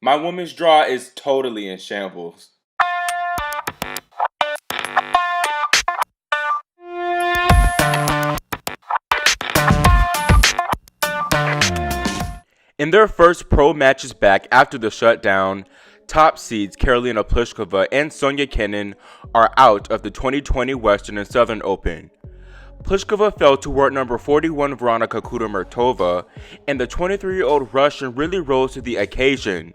My women's draw is totally in shambles. In their first pro matches back after the shutdown, top seeds Karolina Pliskova and Sonya are out of the 2020 Western and Southern Open. Pliskova fell to world number 41 Veronika Kudermetova, and the 23-year-old Russian really rose to the occasion.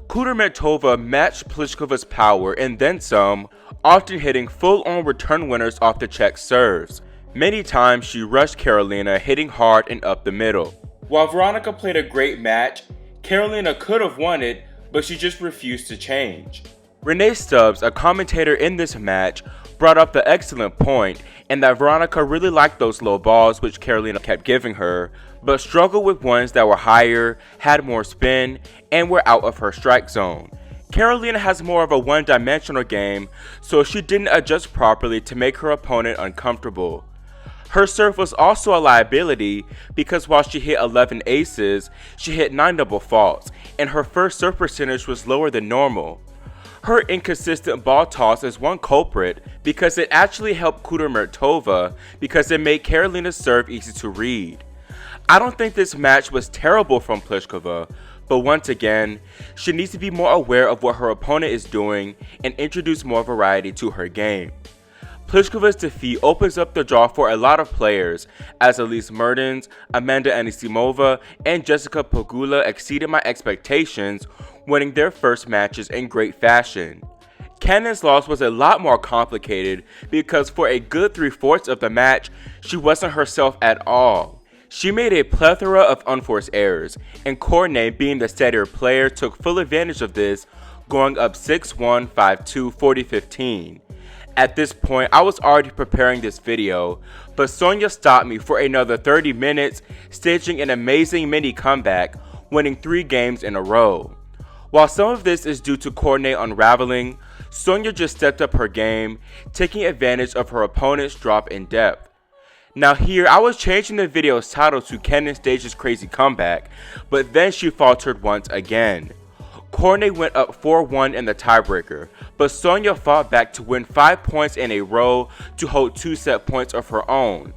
Kudermetova matched Pliskova's power and then some, often hitting full-on return winners off the Czech serves. Many times she rushed Karolina, hitting hard and up the middle. While Veronika played a great match, Karolina could have won it, but she just refused to change. Renee Stubbs, a commentator in this match, brought up the excellent point and that Veronika really liked those low balls which Karolina kept giving her, but struggled with ones that were higher, had more spin, and were out of her strike zone. Karolina has more of a one-dimensional game, so she didn't adjust properly to make her opponent uncomfortable. Her serve was also a liability because while she hit 11 aces, she hit 9 double faults, and her first serve percentage was lower than normal. Her inconsistent ball toss is one culprit because it actually helped Kudermetova because it made Karolina's serve easy to read. I don't think this match was terrible from Pliskova, but once again, she needs to be more aware of what her opponent is doing and introduce more variety to her game. Pliskova's defeat opens up the draw for a lot of players, as Alize Mertens, Amanda Anisimova, and Jessica Pegula exceeded my expectations, winning their first matches in great fashion. KENIN'S loss was a lot more complicated because for a good 3/4 of the match, she wasn't herself at all. She made a plethora of unforced errors, and Cornet, being the steadier player, took full advantage of this, going up 6-1, 5-2, 40-15. At this point, I was already preparing this video, but Sonya stopped me for another 30 minutes, staging an amazing mini comeback, winning 3 games in a row. While some of this is due to Cornet unraveling, Sonya just stepped up her game, taking advantage of her opponent's drop in depth. Now here, I was changing the video's title to KENIN'S stages crazy comeback, but then she faltered once again. Cornet went up 4-1 in the tiebreaker, but Sonya fought back to win 5 points in a row to hold 2 set points of her own.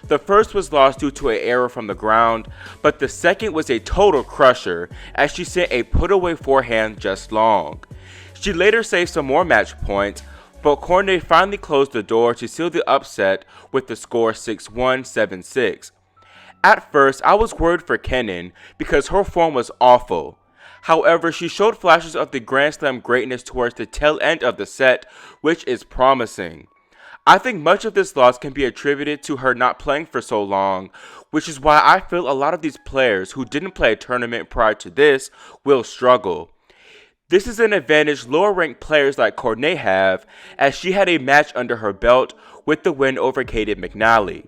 The first was lost due to an error from the ground, but the second was a total crusher as she sent a put-away forehand just long. She later saved some more match points, but Cornet finally closed the door to seal the upset with the score 6-1, 7-6. At first, I was worried for KENIN because her form was awful. However, she showed flashes of the Grand Slam greatness towards the tail end of the set, which is promising. I think much of this loss can be attributed to her not playing for so long, which is why I feel a lot of these players who didn't play a tournament prior to this will struggle. This is an advantage lower ranked players like Cornet have, as she had a match under her belt with the win over Katie McNally.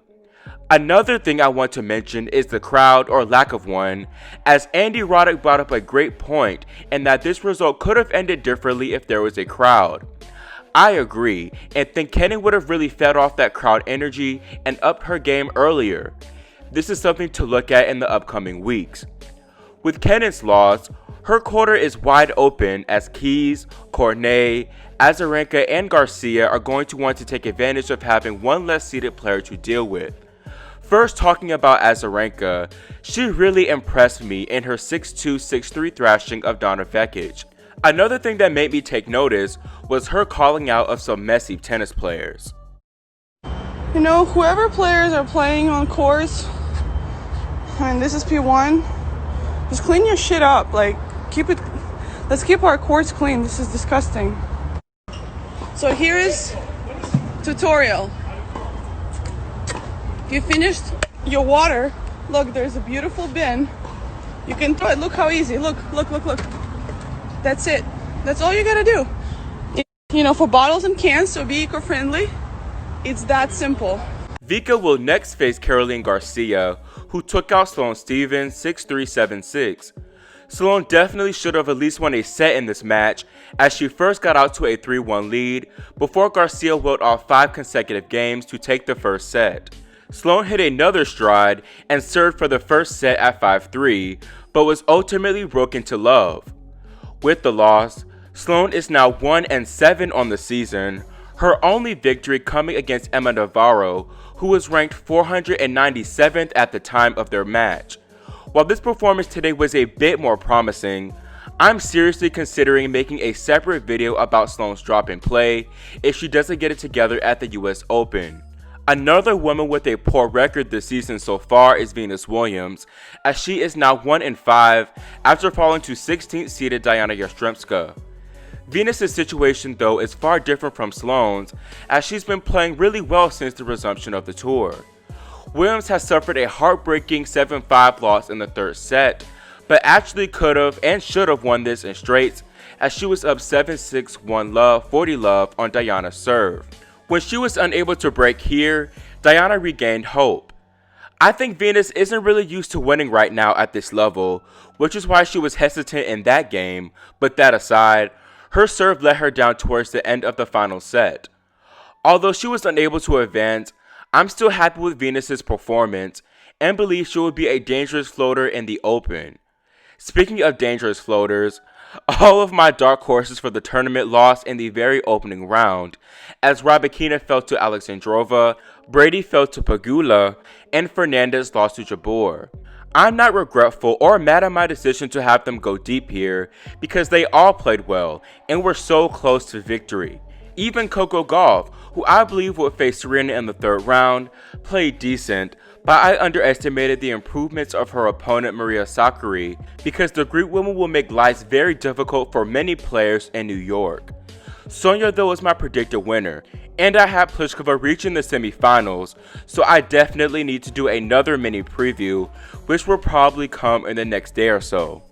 Another thing I want to mention is the crowd, or lack of one, as Andy Roddick brought up a great point in that this result could have ended differently if there was a crowd. I agree, and think KENIN would have really fed off that crowd energy and upped her game earlier. This is something to look at in the upcoming weeks. With KENIN'S loss, her quarter is wide open as Keys, Cornet, Azarenka, and Garcia are going to want to take advantage of having one less seeded player to deal with. First, talking about Azarenka, she really impressed me in her 6-2, 6-3 thrashing of Donna Vekic. Another thing that made me take notice was her calling out of some messy tennis players. You know, whoever players are playing on course, and this is P1, just clean your shit up. Like, let's keep our courts clean. This is disgusting. So here is tutorial. You finished your water. Look, there's a beautiful bin. You can throw it. Look how easy. Look. That's it. That's all you gotta do. You know, for bottles and cans, so be eco-friendly. It's that simple. Vika will next face Caroline Garcia, who took out Sloane Stephens 6-3, 7-6. Sloane definitely should have at least won a set in this match, as she first got out to a 3-1 lead before Garcia willed off 5 consecutive games to take the first set. Sloane hit another stride and served for the first set at 5-3, but was ultimately broken to love. With the loss, Sloane is now 1-7 on the season, her only victory coming against Emma Navarro, who was ranked 497th at the time of their match. While this performance today was a bit more promising, I'm seriously considering making a separate video about Sloane's drop in play if she doesn't get it together at the US Open. Another woman with a poor record this season so far is Venus Williams, as she is now 1-5 after falling to 16th seeded Diana Yastremska. Venus' situation though is far different from Sloane's, as she's been playing really well since the resumption of the tour. Williams has suffered a heartbreaking 7-5 loss in the third set, but actually could have and should have won this in straights, as she was up 7-6, 1-love, 40-love on Diana's serve. When she was unable to break here, Diana regained hope. I think Venus isn't really used to winning right now at this level, which is why she was hesitant in that game, but that aside, her serve let her down towards the end of the final set. Although she was unable to advance, I'm still happy with Venus' performance and believe she will be a dangerous floater in the Open. Speaking of dangerous floaters, all of my dark horses for the tournament lost in the very opening round, as Rybakina fell to Alexandrova, Brady fell to Pegula, and Fernandez lost to Jabeur. I'm not regretful or mad at my decision to have them go deep here, because they all played well and were so close to victory. Even Coco Gauff, who I believe would face Serena in the third round, played decent, but I underestimated the improvements of her opponent Maria Sakkari, because the Greek woman will make life very difficult for many players in New York. Sonya though is my predicted winner, and I have Pliskova reaching the semifinals, so I definitely need to do another mini preview, which will probably come in the next day or so.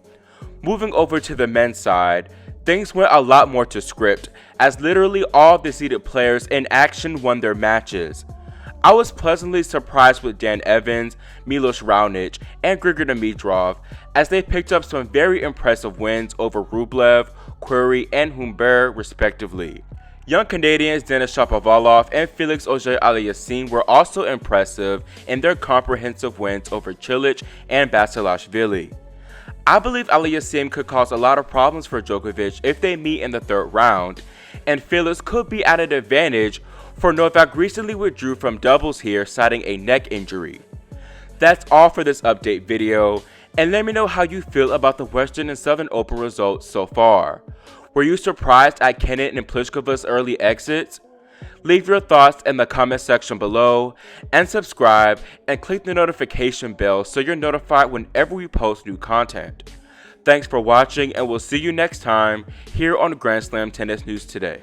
Moving over to the men's side, things went a lot more to script, as literally all the seeded players in action won their matches. I was pleasantly surprised with Dan Evans, Milos Raonic, and Grigor Dimitrov, as they picked up some very impressive wins over Rublev, Querrey, and Humbert respectively. Young Canadians Denis Shapovalov and Felix Auger-Aliassime were also impressive in their comprehensive wins over Cilic and Basilashvili. I believe Aliassime could cause a lot of problems for Djokovic if they meet in the third round, and Felix could be at an advantage, for Novak recently withdrew from doubles here citing a neck injury. That's all for this update video, and let me know how you feel about the Western and Southern Open results so far. Were you surprised at Kenin and Pliskova's early exits? Leave your thoughts in the comment section below, and subscribe and click the notification bell so you're notified whenever we post new content. Thanks for watching, and we'll see you next time here on Grand Slam Tennis News Today.